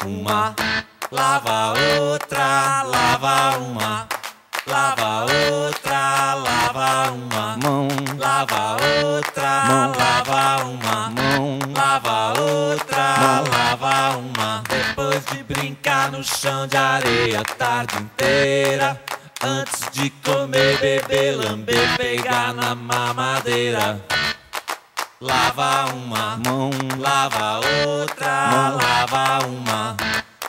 Uma, lava outra, lava uma, lava outra, lava uma, mão, lava outra, mão, lava uma, mão, lava outra, lava uma. Depois de brincar no chão de areia a tarde inteira, antes de comer, beber, lamber, pegar na mamadeira. Lava uma mão, lava outra, lava uma,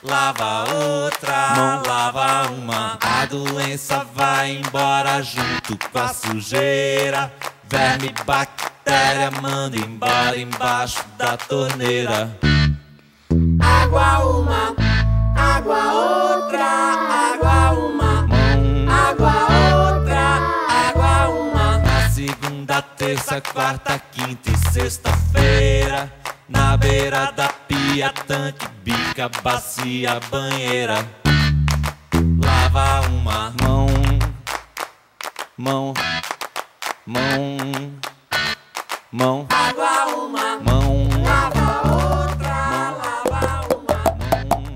lava outra, mão, lava uma. A doença vai embora junto com a sujeira. Verme, bactéria, manda embora embaixo da torneira. Água uma, água outra, água uma, água outra, água uma. Na segunda, terça, quarta, quinta e sexta-feira, na beira da pia, tanque, bica, bacia, banheira. Lava uma mão, mão, mão, mão, água uma, mão, lava outra, lava uma, mão.